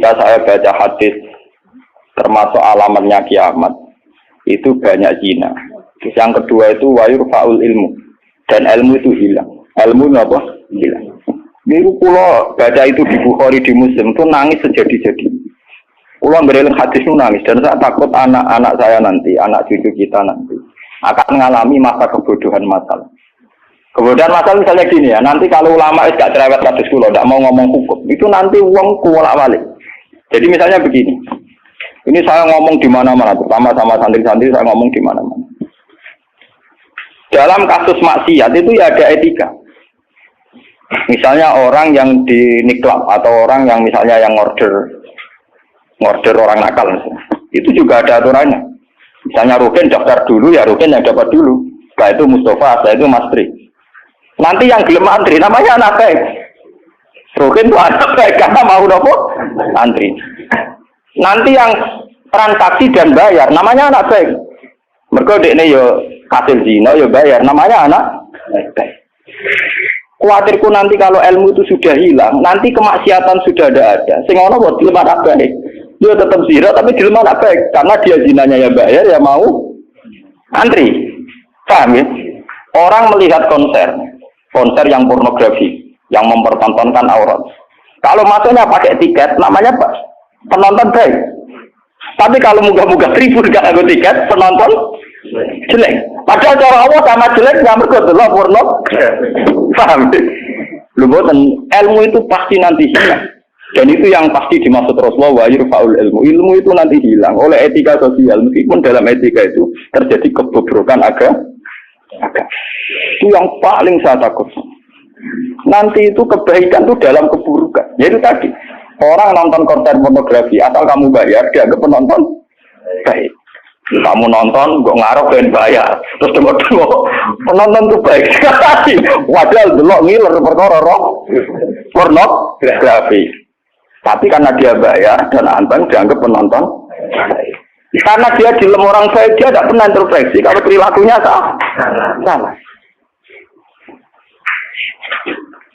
ketika saya baca hadis termasuk alamatnya kiamat itu banyak zina. Terus yang kedua itu wayurfaul ilmu dan ilmu itu hilang. Ilmu apa? Hilang. Ini pulau baca itu di Bukhari di Muslim itu nangis sejadi-jadi. Pulau bereling hadis itu nangis dan saya takut anak-anak saya nanti, anak cucu kita nanti akan mengalami masa kebodohan masal. Kebodohan masal misalnya gini ya, nanti kalau ulama tidak cerewet hadis kulo, tidak mau ngomong hukum, itu nanti uang kuwalak-walik. Jadi misalnya begini, ini saya ngomong di mana-mana, terutama sama santri-santri saya ngomong di mana-mana. Dalam kasus maksiat itu ya ada etika. Misalnya orang yang di niklab atau orang yang misalnya yang order orang nakal, itu juga ada aturannya. Misalnya Rukin daftar dulu, ya Rukin yang dapat dulu. Setelah itu Mustafa, setelah itu Mas Tri. Nanti yang gelem antri, namanya anak baik. Rukin itu anak baik, karena mau nopo antri. Nanti yang transaksi dan bayar, namanya anak baik. Mereka dekne yo hasil zina, yo bayar, namanya anak baik. Khawatirku nanti kalau ilmu itu sudah hilang, nanti kemaksiatan sudah ada. Sing ono buat gelem anak baik. Dia tetap zina tapi di mana baik karena dia zinanya ya bayar ya mau antri. Paham ya? Orang melihat konser yang pornografi, yang mempertontonkan aurat. Kalau masuknya pakai tiket, namanya penonton baik. Tapi kalau munggah-munggah tribun gak ada tiket, penonton jelek. Padahal cara Allah sama jelek nggak mergodelok porno. Paham ya? Lu boten ilmu itu pasti nanti hilang. Dan itu yang pasti dimaksud Rasulullah wa yurfa'ul ilmu. Ilmu itu nanti hilang oleh etika sosial. Meskipun dalam etika itu terjadi kebobrokan agama. Itu yang paling saya takut. Nanti itu kebaikan itu dalam keburukan. Yaitu tadi, orang nonton konten pornografi, asal kamu bayar, dianggap penonton baik. Kamu nonton, kok ngaruh dan bayar. Terus tengok-tengok, penonton itu baik sekali. Wadah delok ngiler perkara pornografi. Tapi karena dia bayar dan anteng dianggap penonton. Karena dia dilem orang baik, dia tidak pernah introspeksi kalau perilakunya salah.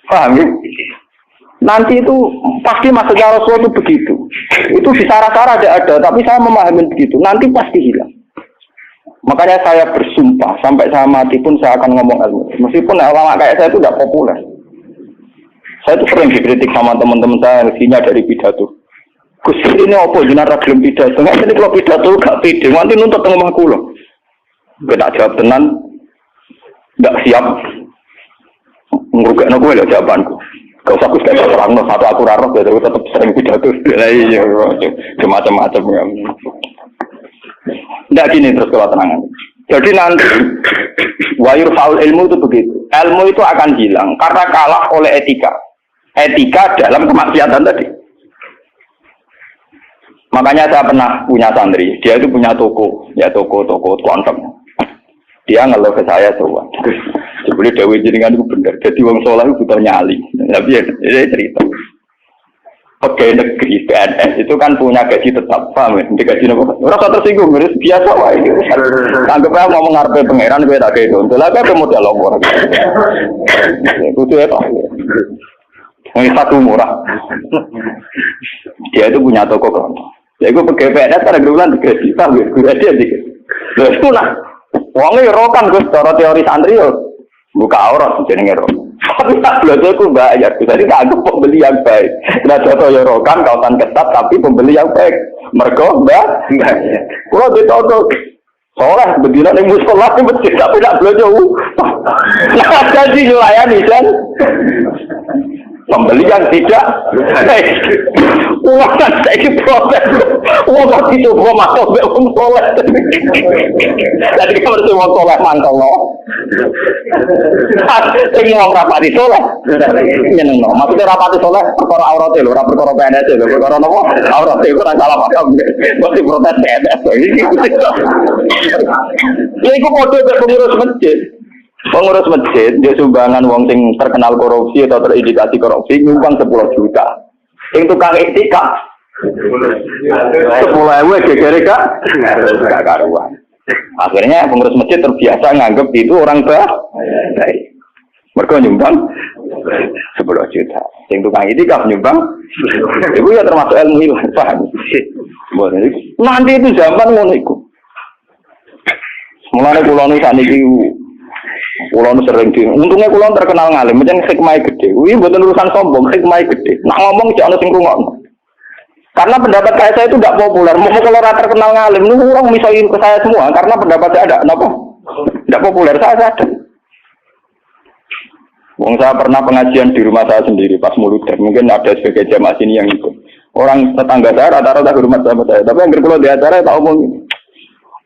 Paham ya? Nanti itu pasti maksudnya Rasul itu begitu. Itu di sarah-sarah ada, tapi saya memahami begitu. Nanti pasti hilang. Makanya saya bersumpah sampai saya mati pun saya akan ngomong ilmu. Meskipun ulama kayak saya itu tidak populer. Saya itu sering dikritik sama teman-teman saya rezekinya dari pidato. Gus ini apa jenara gelem pidato? Nggak jadi kalau pidato gak pede, nanti nuntut tengah kulo. Gak jawab tenan, nggak siap. Ngerugakno kowe lho jawabanku. Gak usah aku sekali terang satu aku raro, tapi tetap sering pidato. Iya, macam-macam ya. Nggak gini terus kalau tenangan. Jadi nanti wayur faul ilmu itu begitu. Ilmu itu akan hilang karena kalah oleh etika. Etika dalam kemaksiatan tadi. Makanya saya pernah punya santri, dia itu punya toko konten. Dia ngeluh ke saya soal. Sebelum Dewi jenengan itu benar. Jadi wong soleh itu butuh nyali. Tapi ya cerita. Pegawai negeri PNS itu kan punya gaji tetap, paham ya? Gaji apa? Rasa tersinggung, biasa wah ini. Anggapnya mau mengarpe pangeran gue tak kayak itu. Lah kayak modal longor. Itu apa? Ini satu murah. Dia itu punya toko kan. Ya gue pegawai PNS ada bulan gaji, paham ya? Gue dia dikit. Terus itu lah. Uangnya rokan gue secara teori santri yo. Buka aurat jenenge rokan. Tapi tak belajar aku bayar. Jadi tak ada pembeli yang baik. Nah contoh ya rokan kautan ketat tapi pembeli yang baik. Mereka enggak. Kalau ditoto soleh begini yang musola di masjid tapi tak belajar. Nah ada sih melayani kan. Pembeli yang tidak baik. Uang kan saya proses. Uang masih coba masuk ke uang soleh. Jadi kalau si uang soleh mantap loh. Ini uang rapati soleh. Ini no. Maksudnya rapati soleh perkara aurat itu, perkara PNS itu, perkara nopo aurat itu kan salah paham. Masih protes PNS. Ya itu kode pengurus masjid. Pengurus masjid dia sumbangan wong sing terkenal korupsi atau terindikasi korupsi nyumbang 10 juta. Yang tukang etika 10.000 gegere Kak. Enggak karuan. Akhirnya pengurus masjid terbiasa nganggep itu orang baik. Mergo nyumbang 10 juta. Sing tukang itikaf nyumbang itu ya termasuk ilmu ilang, paham? Nanti itu zaman ngono iku. Mulane kula nu sakniki kula nu sering di. Untungnya kula terkenal ngalim, pancen hikmahe gede. Kuwi mboten urusan sombong, hikmahe gede. Nak ngomong cek ana sing rungokno. Karena pendapat saya itu tidak populer. Mau kalau rata terkenal ngalim, nu orang misalin ke saya semua karena pendapat saya ada apa? Tidak populer, saya sadar. Wong saya pernah pengajian di rumah saya sendiri pas muludan. Mungkin ada sebagai jamaah sini yang ikut. Orang tetangga saya rata-rata hormat sama saya. Tapi yang kalau di acara tak omong.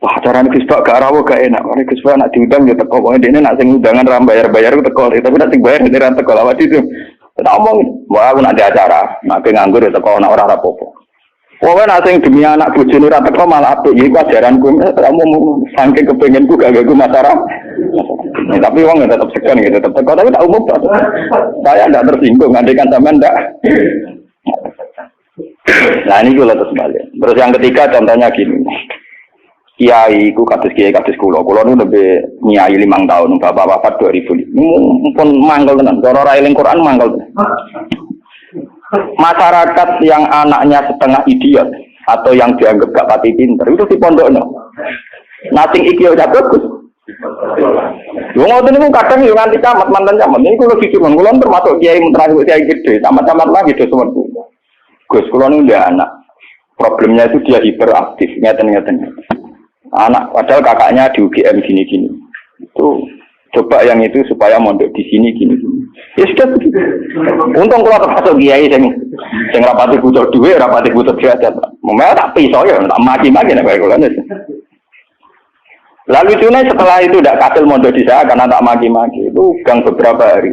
Wah, acara ini Gus Pak gak rawuh gak enak. Ini Gus Pak nak diundang ya teko. Pokoknya dia nak sing undangan ram bayar-bayar teko. Tapi nak sing bayar ini ram teko. Lawat itu. Tak omong. Wah, aku nak di acara. Nak nganggur ya teko. Nak ora rapopo. Pokoknya nak sing demi anak bojone ra teko malah apik. Iki ajaranku. Kamu saking kepengenku gak gagu masyarakat. Tapi uang ya tetap sekian gitu, tetap teko. Tapi tak umum. Saya tidak tersinggung. Ngandikan sampean enggak. Nah ini juga terus balik. Terus yang ketiga contohnya gini. Kiai ku kados kiai kados kula nu lebih nyai 5 tahun, bapak wafat 2000. Mumpun mangkel tenan. Cara ora eling Quran mangkel. Masyarakat yang anaknya setengah idiot atau yang dianggap gak pati pinter itu di pondoknya. Nating iki udah bagus. Wong ngoten niku kadang yo nganti camat mantan camat. Ini kula jujur kula termasuk kiai terakhir kiai gede, camat-camat lagi do sewentu. Gus kula nu ndak anak. Problemnya itu dia hiperaktif, ngeten-ngeten. Anak padahal kakaknya di UGM gini-gini. Itu coba yang itu supaya mondok di sini gini. Ya sudah begitu. Untung kalau termasuk kiai sing rapati butuh duit, rapati butuh derajat. Memang tak pisau ya, tak maki-maki nek kaya kula. Lalu cune setelah itu tidak kasil mondok di saya karena tak maki-maki. Itu gang beberapa hari.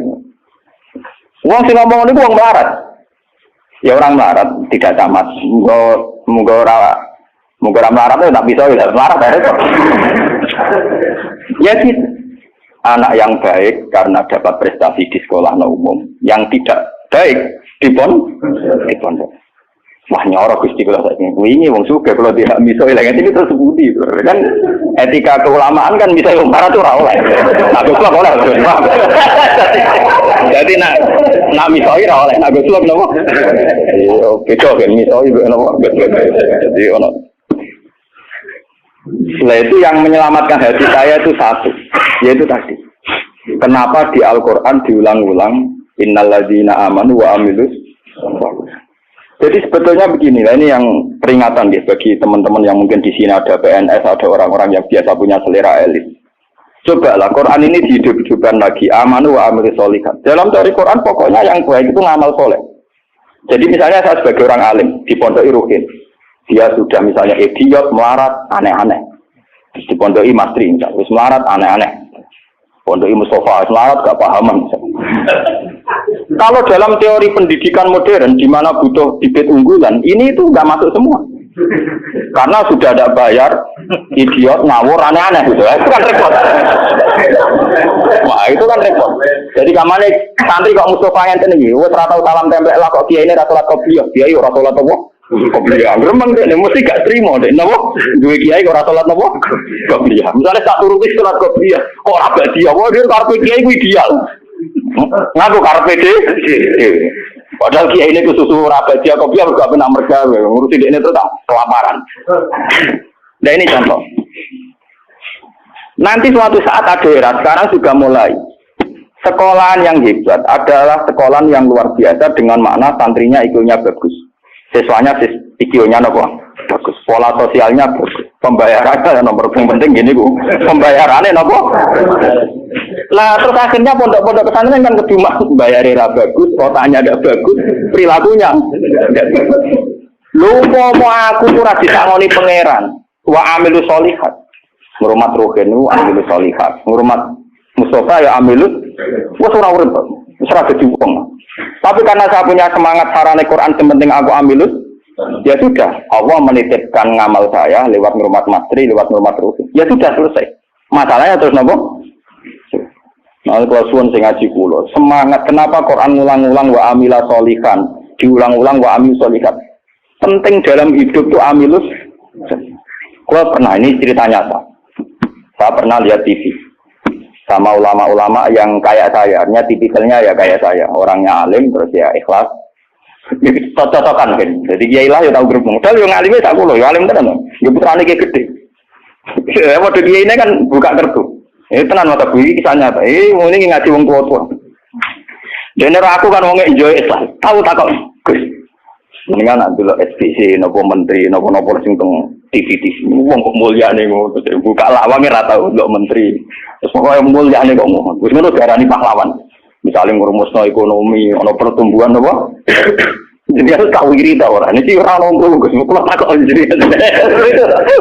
Uang sing ngomong niku wong melarat. Ya orang melarat tidak tamat. Muga ora melarat itu tak bisa ya melarat ya. Ya gitu. Anak yang baik karena dapat prestasi di sekolah umum, yang tidak baik di pondok. Wah nyorok Gusti kula saiki. Wingi wong sugih kalau tidak bisa ilang iki terus budi. Kan etika keulamaan kan bisa wong melarat ora oleh. Aku kok oleh. Jadi nak misoi ora oleh. Aku kok nopo? Yo beda kan misoi nopo. Jadi ono. Nah itu yang menyelamatkan hati saya itu satu, yaitu tadi. Kenapa di Al-Quran diulang-ulang innalladzina amanu wa amilus. Jadi sebetulnya begini, ini yang peringatan ya bagi teman-teman yang mungkin di sini ada PNS, ada orang-orang yang biasa punya selera elit. Cobalah Quran ini dihidup-hidupkan lagi amanu wa amilus sholihat. Dalam teori Quran pokoknya yang baik itu ngamal soleh. Jadi misalnya saya sebagai orang alim di Pondok Ruhin. Dia sudah misalnya idiot, melarat, aneh-aneh. Terus di Pondok Mastri, terus melarat, aneh-aneh. Pondok Mustafa, melarat, gak pahaman. Kalau dalam teori pendidikan modern, di mana butuh bibit unggulan, ini itu nggak masuk semua. Karena sudah ada bayar, idiot, ngawur, aneh-aneh. Gitu. Itu kan repot. Wah, itu kan repot. Jadi kamane santri kok Mustafa yang ini, wes ratau salam templek lah kok kiai ini ratulat kopiah, kiai ratulat apa? Kopiah, gremeng deh, mesti gak terima deh, nopo? Dua kiai kok ratulat nopo? Kopiah. Misalnya tak turuti surat kopiah, kok rapat dia, wah dia karpet kiai gue ideal. Ngaku karpet deh. Padahal kiai ini kesusu rapat dia kopiah gak pernah mereka, ngurusi dia ini terus kelaparan. Nah ini contoh. Nanti suatu saat ada era, sekarang sudah mulai. Sekolahan yang hebat adalah sekolahan yang luar biasa dengan makna santrinya IQ-nya bagus. Siswanya IQ-nya bagus. Pola sosialnya bagus. Pembayarannya nomor penting gini Bu. Pembayarannya nopo. Lah terus akhirnya pondok-pondok pesantren kan kedua bayarnya bagus, kotanya tidak bagus, perilakunya tidak bagus. Lu mau aku ora disangoni pangeran. Wa amilu sholihat. Ngurmat rohenu amilu sholihat. Ngurmat Mustafa ya amilus, wah surah urip, surah jadi wong. Tapi karena saya punya semangat sarane Quran sementing aku amilus, ya sudah. Allah menitipkan ngamal saya lewat ngurmat mastri, lewat ngurmat ruhin. Ya sudah selesai. Masalahnya terus nopo? Nah, kalau suwun sing ngaji kula, semangat kenapa Quran ngulang-ulang wa amila sholihan, diulang-ulang wa amil sholihat. Penting dalam hidup itu amilus. Kula pernah ini cerita nyata. Saya pernah lihat TV. sama ulama-ulama yang kayak saya, artinya tipikalnya ya kayak saya, orangnya alim terus ya ikhlas. Cocok-cocokan kan. Jadi kiai lah ya tahu grup modal yang alimnya tak kulo, ya alim tenan. Ya putrane ki gede. Ya model kiai ini kan buka kartu. Ini tenan mata bui kisahnya. Ini ngaji wong tua-tua. Dene aku kan wong enjoy Islam. Tahu tak kok. Gus. Mendingan nak delok SBC nopo menteri nopo-nopo sing teng TV-TV. Wong kok mulyane ngono. Buka lawang ora tau ndelok menteri. Terus pokoke mulyane kok ngono. Wis ngono diarani pahlawan. Misalnya ngurumusno ekonomi, ana pertumbuhan apa? Jadi harus tahu diri ta ora. Niki ora ono Gus. Kok tak kok jadi.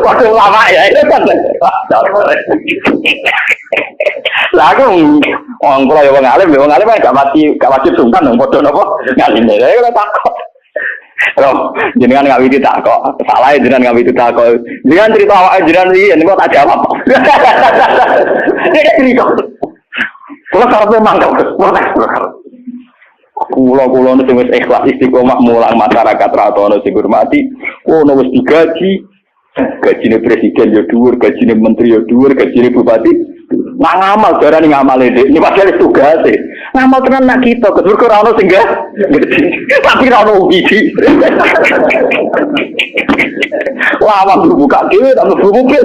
Waktu lama ya itu kan. Lah aku wong kula ya wong alim gak wajib sungkan nang padha napa ngalim. Ya ora takok. Loh, jenengan nggak widi tak kok. Salah jenengan nggak widi tak kok. Jenengan cerita awak jenengan iki niku tak jawab. Nek cerita. Kalau karep mangkel, kulo nek wis ikhlas istiqomah mulang masyarakat ra ono sing hormati, ono wis digaji. Gajine presiden ya dhuwur, gajine menteri ya dhuwur, gajine bupati. Nang ngamal darane ngamale Dik. Ini padahal tugas e. Ngamal tenan nak kita, kedur ora ono sing gak. Tapi ora ono wiji. Wah, wong buka dhewe tak mlebu mobil.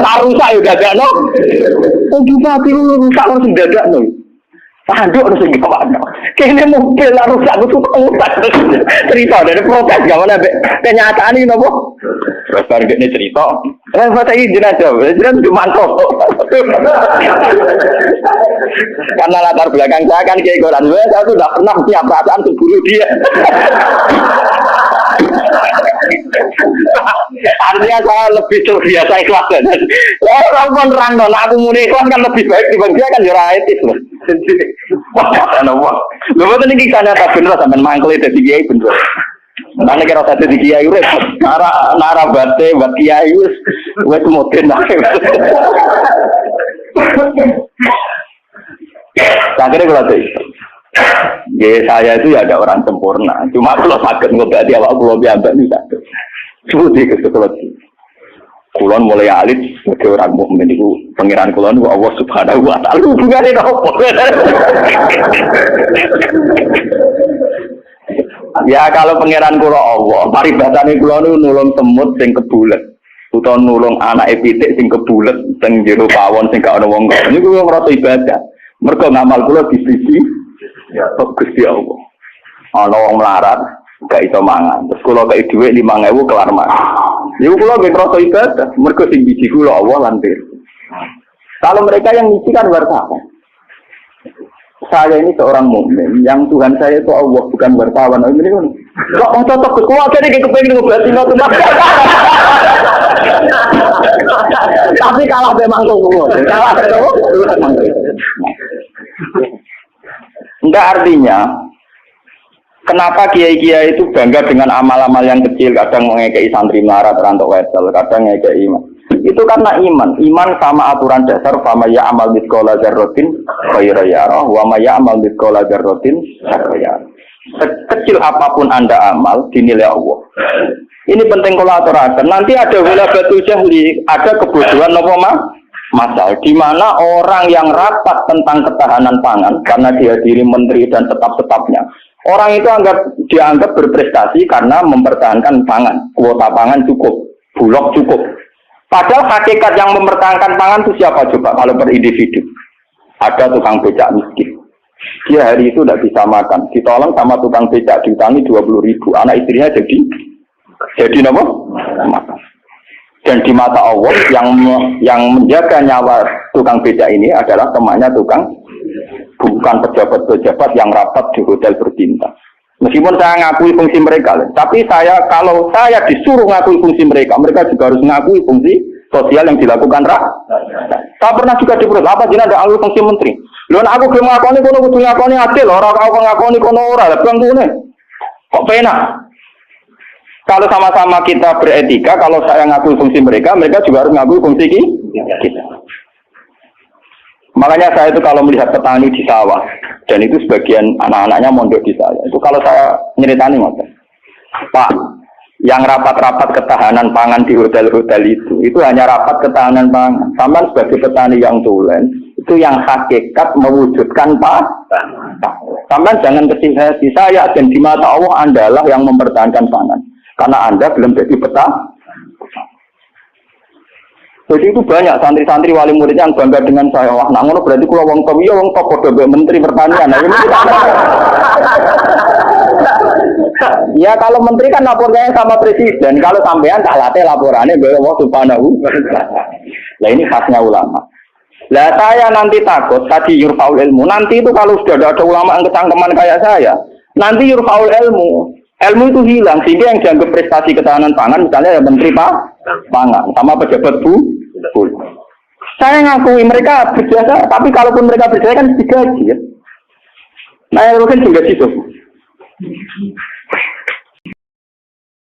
Rusak yo dadakno. Wong bupati rusak ora sing dadakno. Tanduk harus sing kawakno. Kene mobil lah rusak kudu utak. Cerita dari protes gimana kenyataan ini napa? Terus bar ngene cerita. Foto iki jenazah, jenazah di mantap. Karena latar belakang saya kan kayak goran, saya sudah pernah punya perasaan untuk bunuh dia. Artinya saya lebih terbiasa ikhlas kan. Orang pun terang dong, aku mulai ikhlas kan lebih baik dibanding dia kan jurah etis loh. Lu betul ini kisahnya tak bener sampai mangkel itu di kiai bener. Mana kira satu di kiai urip, nara bate buat kiai wes moden lah. Akhirnya kalau tuh, saya itu ya ada orang sempurna. Cuma kalau sakit ngobati awak kalau biasa bisa. Seperti itu seperti. Kulon mulai alit sebagai orang mukmin itu pangeran kulon Allah Subhanahu wa taala hubungane opo. Ya kalau pangeran kula Allah, paribatane kula niku nulung semut sing kebulet utawa nulung anake pitik sing kebulet teng jero pawon sing gak ana wong kok. Niku ngrasa ibadah. Mergo ngamal kula disisi ya Gusti Allah. Ana wong melarat gak iso mangan. Terus kula kei dhuwit 5.000 kelar mangan. Niku kula nggih ngrasa ibadah. Mergo sing biji kula Allah lan Kalau mereka yang ngisi kan wartawan. Saya ini seorang mukmin, yang Tuhan saya itu Allah bukan wartawan. Ini kan, kok mau cocok ke keluarga ini kepengen ngobrol itu tapi kalah memang semua. Kalah enggak artinya. Kenapa kiai-kiai itu bangga dengan amal-amal yang kecil, kadang mengekei santri melarat rantok wedel, kadang mengekei iman. Itu karena iman sama aturan dasar fama ya amal biskola dzarratin khairan yarah wa ma ya amal biskola dzarratin syarran yarah. Sekecil apapun Anda amal dinilai Allah. Ini penting kalau aturakan. Nanti ada wilabatul jahli, ada kebodohan apa masal di mana orang yang rapat tentang ketahanan pangan karena dihadiri menteri dan tetap-tetapnya. Orang itu dianggap berprestasi karena mempertahankan pangan, kuota pangan cukup, bulog cukup. Padahal hakikat yang mempertahankan pangan itu siapa coba kalau per individu? Ada tukang becak miskin. Dia hari itu tidak bisa makan. Ditolong sama tukang becak diutangi 20.000. Anak istrinya jadi apa? Makan. Dan di mata Allah yang menjaga nyawa tukang becak ini adalah temannya tukang, bukan pejabat-pejabat yang rapat di hotel berbintang. Meskipun saya ngakui fungsi mereka, tapi kalau saya disuruh ngakui fungsi mereka juga harus ngakui fungsi sosial yang dilakukan Saya pernah juga diperut, apa jenis ada alur fungsi menteri? Lalu aku belum ngakoni kono kudu ngakoni adil, orang aku ngakoni kono ora, bang tuh kok penak? Kalau sama-sama kita beretika, kalau saya ngakui fungsi mereka juga harus ngakui fungsi kita. Makanya saya itu kalau melihat petani di sawah, dan itu sebagian anak-anaknya mondok di saya, itu kalau saya nyeritani Pak, yang rapat-rapat ketahanan pangan di hotel-hotel itu hanya rapat ketahanan pangan. Sama sebagai petani yang tulen, Itu yang hakikat mewujudkan Sampai jangan kecil hati, saya dan di mata Allah Anda lah yang mempertahankan pangan. Karena Anda belum jadi peta. Jadi itu banyak santri-santri wali murid yang bangga dengan saya. Wah, nah ngono berarti kalau wong top, ya wong top podo menteri pertanian. Nah, ini ya kalau menteri kan lapornya sama presiden. Kalau sampean tak latih laporannya bahwa Allah Subhanahu. Nah ini khasnya ulama. Lah saya nanti takut tadi yurfaul ilmu. Nanti itu kalau sudah ada ulama yang kecangkeman kayak saya, nanti yurfaul ilmu. Ilmu itu hilang sehingga yang dianggap prestasi ketahanan pangan misalnya ya menteri pangan sama pejabat bu. Saya ngakui mereka berjasa, tapi kalaupun mereka berjasa kan digaji ya. Nah, itu kan digaji tuh.